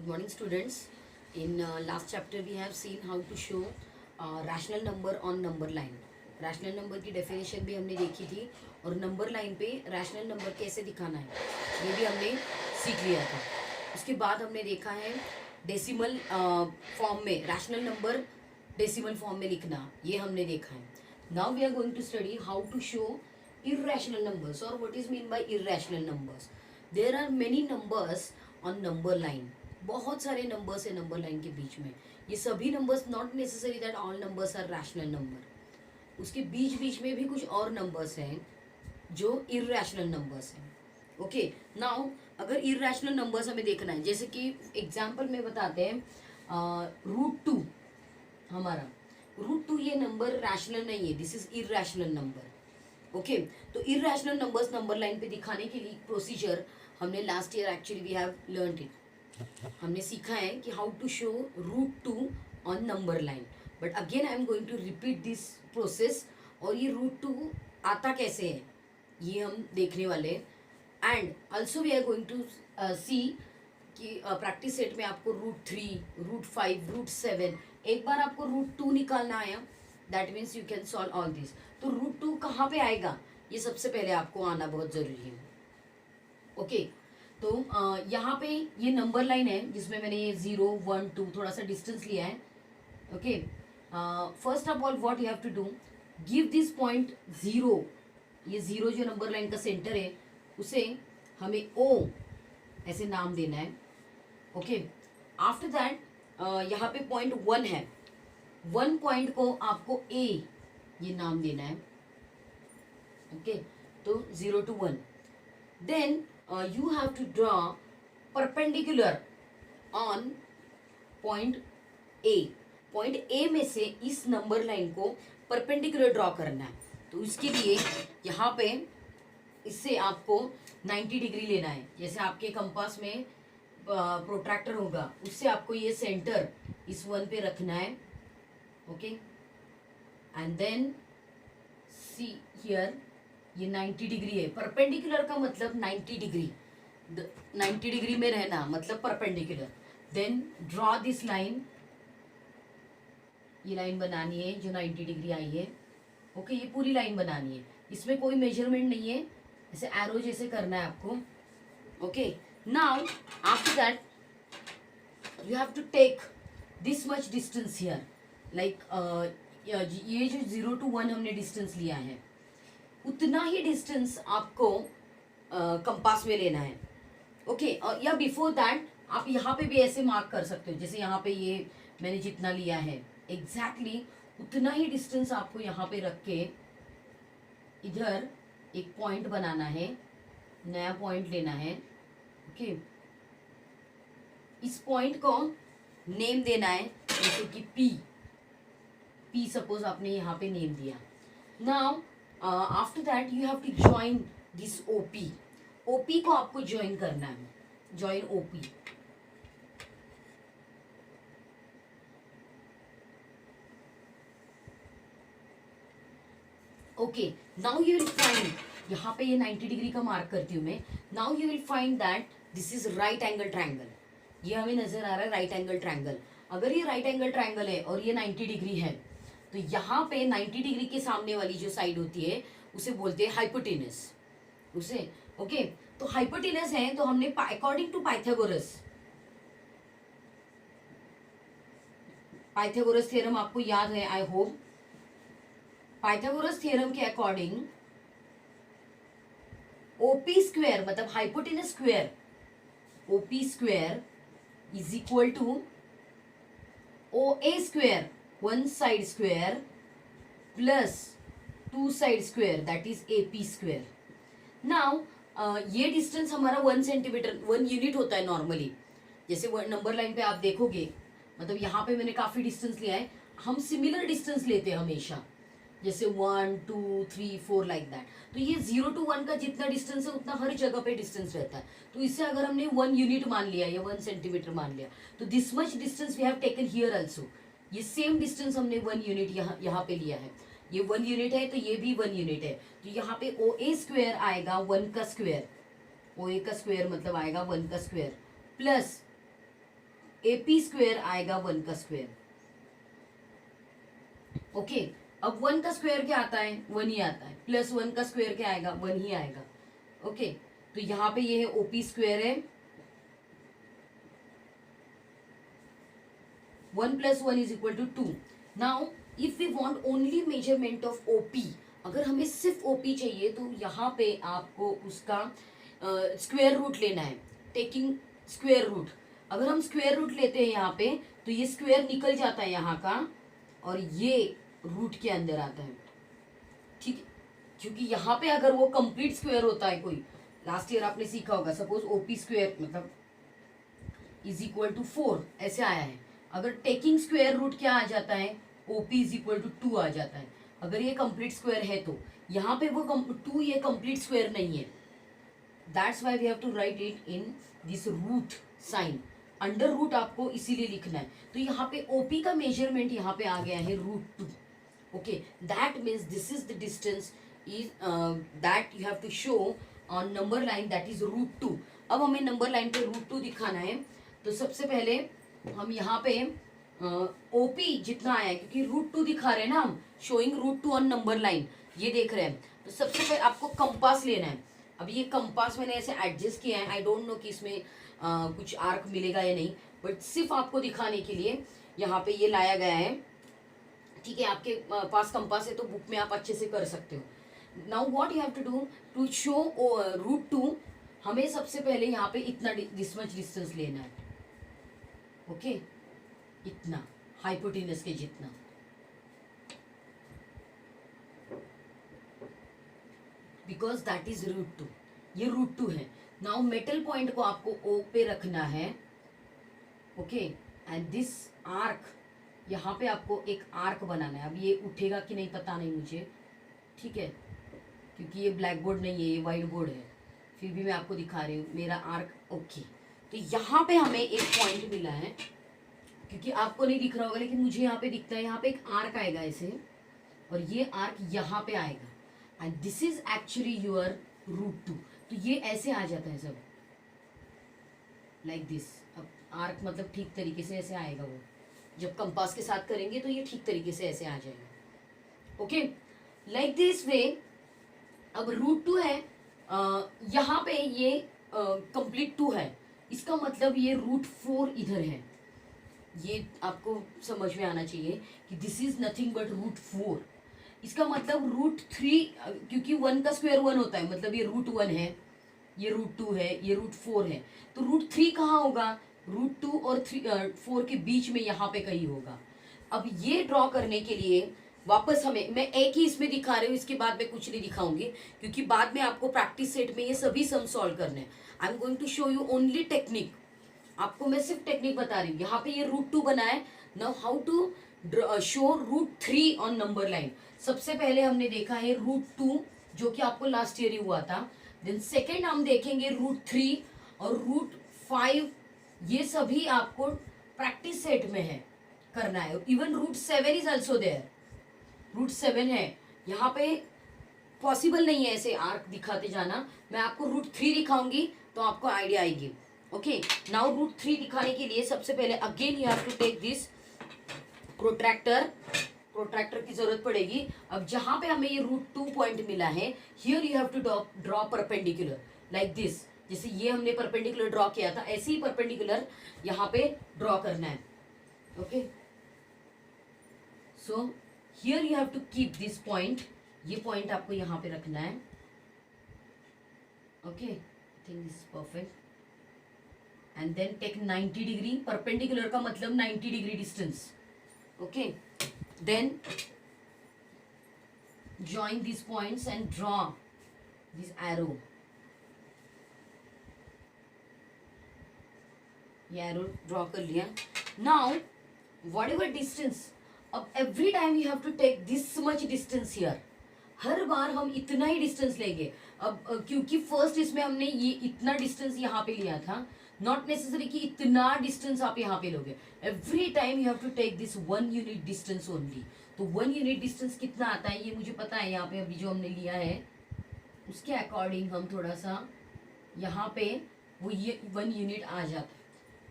Good morning, students. In last chapter, we have seen how to show rational number on number line. Rational number की definition भी हमने देखी थी और number line पे rational number कैसे दिखाना है ये भी हमने सीख लिया था. उसके बाद हमने देखा है डेसिमल फॉर्म में रैशनल नंबर डेसिमल फॉर्म में लिखना, ये हमने देखा है. Now we are going to study how to show irrational numbers or what is mean by irrational numbers. There are many numbers on number line. बहुत सारे numbers है नंबर लाइन के बीच में. ये सभी numbers not necessary that all numbers are rational number. उसके बीच बीच में भी कुछ और नंबर्स हैं जो इर्रेशनल नंबर्स हैं. ओके, नाउ अगर इर्रेशनल नंबर्स हमें देखना है, जैसे कि एग्जांपल में बताते हैं √2. हमारा √2 ये नंबर रैशनल नहीं है, this is irrational number. Okay, तो इर्रेशनल नंबर्स नंबर लाइन पे दिखाने के लिए प्रोसीजर हमने last year actually we have learned it. हमने सीखा है कि how to show √2 on number line. But again I am going to repeat this process. और ये √2 आता कैसे है ये हम देखने वाले हैं. And also we are going to see कि प्रैक्टिस सेट में आपको √3, √5, √7 एक बार आपको √2 निकालना आया, that means you can solve all this. तो √2 कहाँ पे आएगा ये सबसे पहले आपको आना बहुत ज़रूरी है. ओके, तो यहाँ पे ये नंबर लाइन है जिसमें मैंने ये 0, 1, 2 थोड़ा सा डिस्टेंस लिया है. Okay, first of all what you have to do, give this point 0. ये 0 जो नंबर लाइन का सेंटर है उसे हमें O ऐसे नाम देना है. ओके, आफ्टर दैट यहाँ पे पॉइंट 1 है, 1 पॉइंट को आपको A ये नाम देना है. ओके, तो 0 to 1. Then you have to draw perpendicular on point A. Point A में से इस नंबर लाइन को परपेंडिकुलर ड्रॉ करना है. तो इसके लिए यहाँ पे इससे आपको 90 डिग्री लेना है. जैसे आपके कंपास में प्रोट्रैक्टर होगा उससे आपको ये सेंटर इस 1 पे रखना है. Okay, and then see here ये 90 डिग्री है. परपेंडिकुलर का मतलब 90 डिग्री, 90 डिग्री में रहना मतलब perpendicular. Then draw this line, ये लाइन बनानी है जो 90 डिग्री आई है. ओके, ये पूरी लाइन बनानी है, इसमें कोई मेजरमेंट नहीं है, ऐसे एरो जैसे करना है आपको. Okay, now after that you have to take this much distance here. Like ये जो 0 to 1 हमने डिस्टेंस लिया है उतना ही डिस्टेंस आपको कंपास में लेना है. ओके, या बिफोर दैट आप यहाँ पे भी ऐसे मार्क कर सकते हो, जैसे यहाँ पे ये मैंने जितना लिया है एग्जैक्टली उतना ही डिस्टेंस आपको यहाँ पे रख के इधर एक पॉइंट बनाना है, नया पॉइंट लेना है. ओके, इस पॉइंट को नेम देना है जैसे कि P सपोज आपने यहाँ पे नेम दिया. Now after that you have to join this OP को आपको ज्वाइन करना है. Join OP. Okay, now you will find, यहाँ पे ये 90 डिग्री का मार्क करती हूँ मैं. Now you will find that this is right angle triangle. ये हमें नजर आ रहा है राइट एंगल ट्रायंगल. अगर ये राइट एंगल ट्रायंगल है और ये 90 डिग्री है तो यहाँ पे 90 डिग्री के सामने वाली जो साइड होती है उसे बोलते हैं हाइपोटेनस. उसे ओके, तो हाइपोटेनस है तो हमने अकॉर्डिंग टू पाइथागोरस थ्योरम आपको याद है आई होप. पाइथागोरस थ्योरम के अकॉर्डिंग OP स्क्वायर मतलब hypotenuse square, OP square is equal to OA square, one side square plus 2 side square that is AP square. Now ये distance हमारा 1 centimetre 1 unit होता है normally. जैसे number line पे आप देखोगे मतलब यहाँ पे मैंने काफी डिस्टेंस लिया है. हम सिमिलर डिस्टेंस लेते हैं हमेशा, जैसे 1, 2, 3, 4 लाइक दैट. तो ये 0 to 1 का जितना डिस्टेंस है उतना हर जगह पे डिस्टेंस रहता है. तो इससे अगर हमने 1 यूनिट मान लिया या 1 सेंटीमीटर मान लिया तो this much distance we have taken here also. ये सेम डिस्टेंस हमने 1 यूनिट यहाँ पे लिया है. ये 1 यूनिट है तो ये भी 1 यूनिट है. तो यहाँ पे OA स्क्वायर आएगा 1 का स्क्वायर. OA का स्क्वायर मतलब आएगा 1 का स्क्वायर प्लस AP स्क्वायर आएगा 1 का स्क्वायर। ओके, अब 1 का स्क्वायर क्या आता है, 1 ही आता है, प्लस 1 का स्क्वायर क्या आएगा, 1 ही आएगा। ओके, तो यहाँ पे ये है OP स्क्वायर है, 1 + 1 is equal to 2। Now if we want only measurement of OP, अगर हमें सिर्फ OP चाहिए तो यहाँ पे आपको उसका स्क्वायर रूट लेना है, टेकिंग स्क्वायर रूट। अगर हम स्क्वायर रूट लेते हैं यहाँ पे तो ये स्क्वायर निकल जाता है यहाँ का और ये रूट के अंदर आता है, ठीक है। क्योंकि यहाँ पे अगर वो कंप्लीट स्क्वायर होता है कोई, लास्ट ईयर आपने सीखा होगा, सपोज OP स्क्वायर मतलब इज इक्वल टू 4 ऐसे आया है, अगर टेकिंग स्क्वायर रूट क्या आ जाता है, OP इज इक्वल टू 2 आ जाता है। अगर ये कंप्लीट स्क्वायर है तो यहाँ पे वो 2 ये कंप्लीट स्क्वायर नहीं है, that's why we have to write it in this root sign, under root आपको इसीलिए लिखना है। तो यहाँ पे OP का मेजरमेंट यहाँ पे आ गया है √2। Okay, that means this is the distance is that you have to show on number line, that is √2। अब हमें नंबर लाइन पे √2 दिखाना है, तो सबसे पहले हम यहाँ पे OP जितना आया है, क्योंकि √2 दिखा रहे हैं ना हम, शोइंग √2 ऑन नंबर लाइन, ये देख रहे हैं। तो सबसे पहले आपको कंपास लेना है। अब ये कंपास मैंने ऐसे एडजस्ट किया है, आई डोंट नो कि इसमें कुछ आर्क मिलेगा या नहीं, बट सिर्फ आपको दिखाने के लिए यहाँ पे ये लाया गया है, ठीक है। आपके पास कंपास है तो बुक में आप अच्छे से कर सकते हो। Now what you have to do to show √2, हमें सबसे पहले यहाँ पे इतना दिस मच डिस्टेंस लेना है। ओके, इतना हाइपोटेनस के जितना, बिकॉज दैट इज √2, ये √2 है। नाउ मेटल पॉइंट को आपको O पे रखना है। ओके, एंड दिस आर्क, यहाँ पे आपको एक आर्क बनाना है। अब ये उठेगा कि नहीं पता नहीं मुझे, ठीक है, क्योंकि ये ब्लैक बोर्ड नहीं है, ये वाइट बोर्ड है, फिर भी मैं आपको दिखा रही हूँ मेरा आर्क। ओके, तो यहाँ पे हमें एक पॉइंट मिला है, क्योंकि आपको नहीं दिख रहा होगा लेकिन मुझे यहाँ पे दिखता है। यहाँ पे एक आर्क आएगा ऐसे, और ये आर्क यहाँ पे आएगा, and this is actually your √2। तो ये ऐसे आ जाता है सब लाइक दिस। अब आर्क मतलब ठीक तरीके से ऐसे आएगा, वो जब कंपास के साथ करेंगे तो ये ठीक तरीके से ऐसे आ जाएगा। ओके, लाइक दिस वे। अब √2 है, यहाँ पे ये कंप्लीट 2 है, इसका मतलब ये √4 इधर है। ये आपको समझ में आना चाहिए कि दिस इज नथिंग बट √4। इसका मतलब √3, क्योंकि 1 का स्क्वायर 1 होता है, मतलब ये √1 है, ये √2 है, ये √4 है, तो √3 कहाँ होगा, √2 और 4 के बीच में यहाँ पे कहीं होगा। अब ये ड्रॉ करने के लिए वापस हमें, मैं एक ही इसमें दिखा रही हूँ, इसके बाद मैं कुछ नहीं दिखाऊंगी, क्योंकि बाद में आपको प्रैक्टिस सेट में ये सभी सम सॉल्व करने हैं। I am going to show you only technique, आपको मैं सिर्फ टेक्निक बता रही हूँ। यहाँ पे ये √2 बना है, now how to show √3 on number line. सबसे पहले हमने देखा है √2 जो कि आपको लास्ट ईयर ही हुआ था, देन सेकेंड हम देखेंगे √3 और √5, ये सभी आपको प्रैक्टिस सेट में है करना है। इवन √7 इज ऑल्सो देयर, √7 है। यहाँ पे पॉसिबल नहीं है ऐसे आर्क दिखाते जाना, मैं आपको √3 दिखाऊंगी तो आपको आइडिया आएगी। ओके, नाउ √3 दिखाने के लिए सबसे पहले again you have to take this protractor की जरूरत पड़ेगी। अब जहां पे हमें ये √2 पॉइंट मिला है, here you have to draw perpendicular like this. जैसे ये हमने परपेंडिकुलर ड्रॉ किया था, ऐसे ही परपेंडिकुलर यहाँ पे ड्रॉ करना है। Okay, so here you have to keep this point, ये पॉइंट आपको यहाँ पे रखना है। Okay, I think this is perfect. And then take 90 degree, perpendicular का मतलब 90 degree distance. Okay, then join these points and draw this arrow. ये arrow draw कर लिया। Now whatever distance, अब every time you have to take this much distance here, हर बार हम इतना ही distance लेंगे। अब क्योंकि फर्स्ट इसमें हमने ये इतना डिस्टेंस यहाँ पे लिया था, नॉट नेसेसरी कि इतना डिस्टेंस आप यहाँ पे लोगे। Every time you have to take this 1 unit distance only. तो 1 यूनिट डिस्टेंस कितना आता है ये मुझे पता है, यहाँ पे अभी जो हमने लिया है उसके अकॉर्डिंग हम थोड़ा सा यहाँ पे वो ये 1 यूनिट आ जाता है।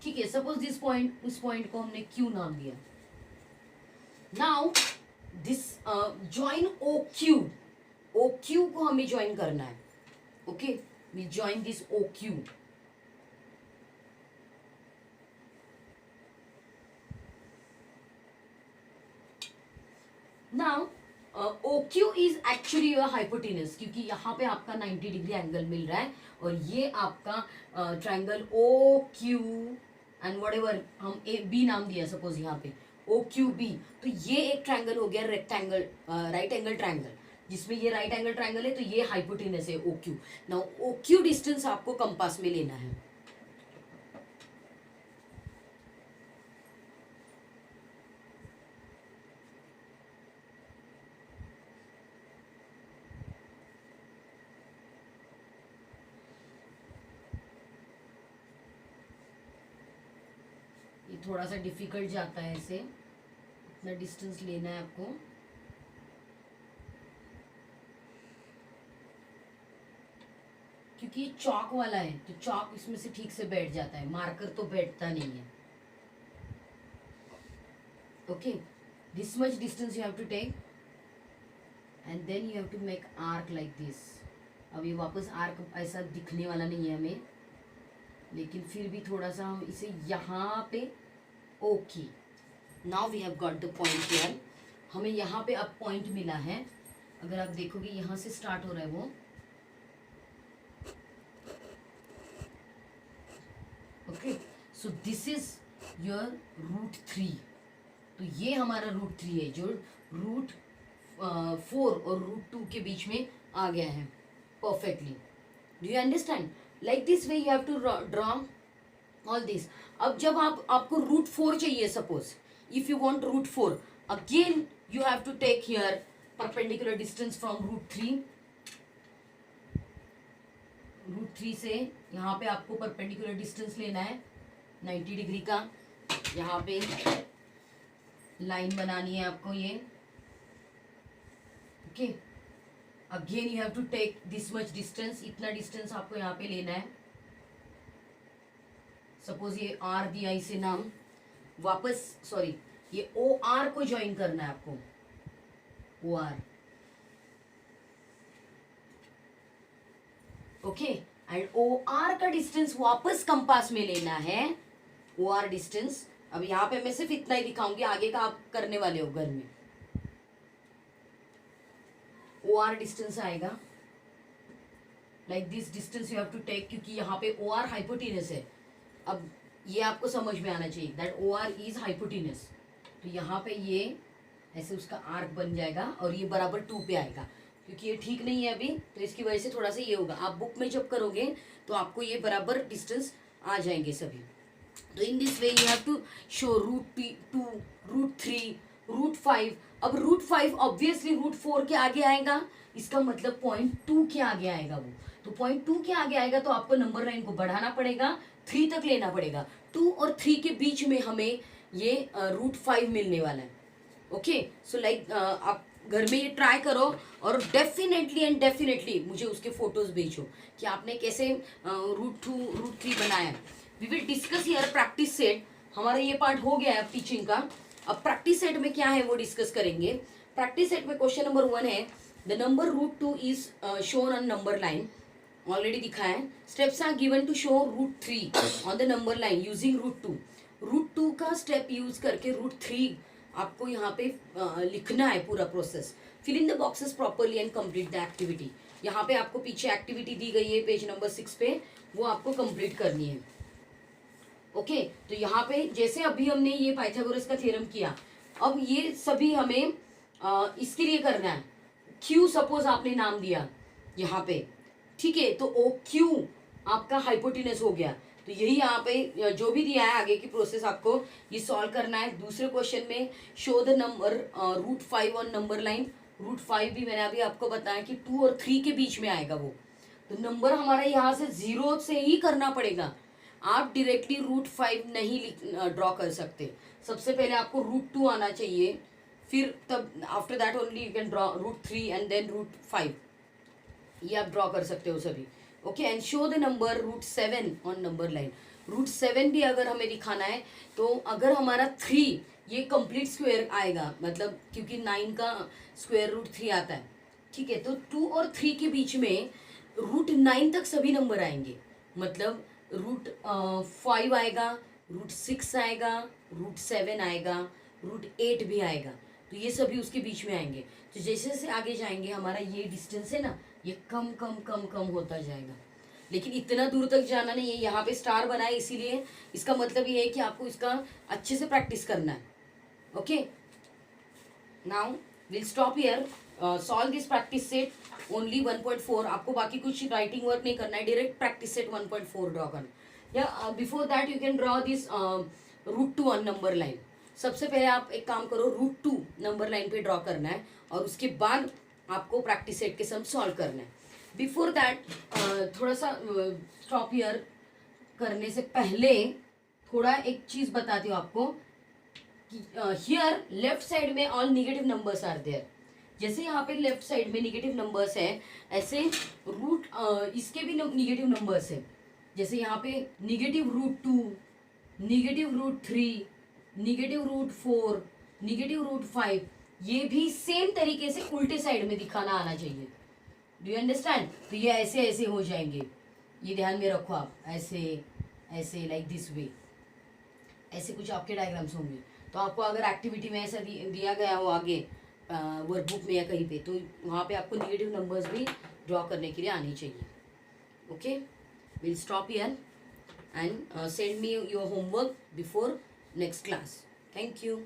ठीक है, सपोज दिस पॉइंट, उस पॉइंट को हमने क्यू नाम दिया. Now this join O Q. O Q को हमें ज्वाइन करना है. Okay, we join this O Q. Now OQ is actually your hypotenuse, क्योंकि यहाँ पे आपका 90 डिग्री एंगल मिल रहा है और ये आपका ट्रायंगल OQ एंड व्हाटएवर हम B नाम दिया सपोज यहाँ पे OQB. तो ये एक ट्रायंगल हो गया रेक्टेंगल, राइट एंगल ट्रायंगल, जिसमें ये राइट एंगल ट्रायंगल है, तो ये हाइपोटेनस है OQ. नाउ OQ डिस्टेंस आपको कंपास में लेना है. थोड़ा सा डिफिकल्ट जाता है ऐसे, इतना डिस्टेंस लेना है आपको. क्योंकि ये चौक वाला है तो चौक इसमें से ठीक से बैठ जाता है, मार्कर तो बैठता नहीं है. Okay, this much distance you have to take and then you have to make arc like this. अब ये वापस आर्क ऐसा दिखने वाला नहीं है हमें, लेकिन फिर भी थोड़ा सा हम इसे यहाँ पे okay. Now we have got the point here. हमें यहाँ पे अब पॉइंट मिला है. अगर आप देखोगे यहाँ से स्टार्ट हो रहा है वो. Okay, so this is your root 3. तो ये हमारा रूट 3 है जो रूट 4 और रूट 2 के बीच में आ गया है perfectly. Do you understand? Like this way you have to draw all this. अब जब आपको रूट 4 चाहिए, suppose if you want root 4, again you have to take here perpendicular distance from root 3. Root 3 से यहाँ पे आपको परपेंडिकुलर डिस्टेंस लेना है 90 डिग्री का. यहाँ पे लाइन बनानी है आपको ये. Okay, again you have to take this much distance. इतना डिस्टेंस आपको यहाँ पे लेना है. सपोज ये R दिया इसे नाम, वापस सॉरी ये OR को ज्वाइन करना है आपको. OR. ओके, एंड OR का डिस्टेंस वापस कंपास में लेना है. OR डिस्टेंस, अब यहाँ पे मैं सिर्फ इतना ही दिखाऊंगी, आगे का आप करने वाले हो घर में. OR डिस्टेंस आएगा like this distance you have to take, क्योंकि यहाँ पे OR हाइपोटेनस है. अब ये आपको समझ में आना चाहिए दैट OR इज हाइपोटेनस. तो यहाँ पे ये ऐसे उसका आर्क बन जाएगा और ये बराबर 2 पे आएगा. क्योंकि ये ठीक नहीं है अभी, तो इसकी वजह से थोड़ा सा ये होगा. आप बुक में जब करोगे तो आपको ये बराबर डिस्टेंस आ जाएंगे सभी. तो in this way you have to show root 2, root 3, root 5. अब रूट 5 ऑब्वियसली रूट 4 के आगे आएगा, इसका मतलब पॉइंट 2 के आगे आएगा वो. तो पॉइंट 2 के आगे आएगा तो आपको नंबर लाइन को बढ़ाना पड़ेगा, 3 तक लेना पड़ेगा. 2 और 3 के बीच में हमें ये रूट 5 मिलने वाला है. ओके, सो लाइक आप घर में ये ट्राई करो और डेफिनेटली एंड डेफिनेटली मुझे उसके फोटोज भेजो कि आपने कैसे रूट 2 रूट 3 बनाया है. We will discuss here practice set. हमारा ये पार्ट हो गया है अब टीचिंग का. अब प्रैक्टिस सेट में क्या है वो डिस्कस करेंगे. प्रैक्टिस सेट में क्वेश्चन नंबर 1 है the number root 2 is shown on number line. Already दिखा है. Steps are given to show root 3 on the number line using root 2. Root 2 का स्टेप यूज करके रूट 3 आपको यहाँ पे लिखना है पूरा process. Fill in the boxes properly and complete the activity. यहाँ पे आपको पीछे एक्टिविटी दी गई है पेज नंबर 6 पे, वो आपको कंप्लीट करनी है. ओके, तो यहाँ पे जैसे अभी हमने ये पाइथागोरस का थ्योरम किया, अब ये सभी हमें इसके लिए करना है. क्यू सपोज आपने नाम दिया यहाँ पे, ठीक है, तो ओ क्यू आपका हाइपोटेनस हो गया. तो यही यहाँ पे जो भी दिया है आगे की प्रोसेस आपको ये सॉल्व करना है. दूसरे क्वेश्चन में show the number root 5 on number line. Root 5 भी मैंने अभी आपको बताया कि 2 और 3 के बीच में आएगा वो. तो नंबर हमारा यहाँ से 0 से ही करना पड़ेगा. आप डायरेक्टली रूट 5 नहीं ड्रॉ कर सकते. सबसे पहले आपको रूट 2 आना चाहिए, फिर तब after that only you can draw root 3 and then root 5. ये आप ड्रॉ कर सकते हो सभी. Okay, and show the number root 7 on number line. √7 भी अगर हमें दिखाना है तो अगर हमारा 3 ये कंप्लीट स्क्वायर आएगा, मतलब क्योंकि 9 का स्क्वायर रूट 3 आता है, ठीक है, तो 2 और 3 के बीच में √9 तक सभी नंबर आएंगे, मतलब √5 आएगा, √6 आएगा, √7 आएगा, √8 भी आएगा, तो ये सभी उसके बीच में आएंगे। तो जैसे जैसे आगे जाएंगे हमारा ये डिस्टेंस है ना, ये कम कम कम कम होता जाएगा, लेकिन इतना दूर तक जाना नहीं है। यहाँ पे स्टार बना है इसीलिए, इसका मतलब ये है कि आपको इसका अच्छे से प्रैक्टिस करना है। Okay, now will stop here, solve this practice set only 1.4। आपको बाकी कुछ राइटिंग वर्क नहीं करना है, डायरेक्ट प्रैक्टिस सेट 1.4 ड्रॉ करना। या before that you can draw this √2 on number line. सबसे पहले आप एक काम करो, √2 नंबर लाइन पे ड्रॉ करना है और उसके बाद आपको प्रैक्टिस सेट के सम सॉल्व करना है। बिफोर दैट थोड़ा सा स्टॉप हियर करने से पहले थोड़ा एक चीज बताती हूँ आपको कि हियर लेफ्ट साइड में all negative numbers are there. जैसे यहाँ पे लेफ्ट साइड में निगेटिव नंबर्स है, ऐसे इसके भी निगेटिव नंबर्स है। जैसे यहाँ पे -√2, -√3, -√4, -√5, ये भी सेम तरीके से उल्टे साइड में दिखाना आना चाहिए। Do you understand? तो ये ऐसे ऐसे हो जाएंगे, ये ध्यान में रखो आप, ऐसे ऐसे लाइक दिस वे, ऐसे कुछ आपके डायग्राम्स होंगे। तो आपको अगर एक्टिविटी में ऐसा दिया गया हो आगे वर्कबुक में या कहीं पे, तो वहाँ पे आपको निगेटिव नंबर्स भी ड्रॉ करने के लिए आनी चाहिए। Okay, will stop here and send me your homework before next class. Thank you.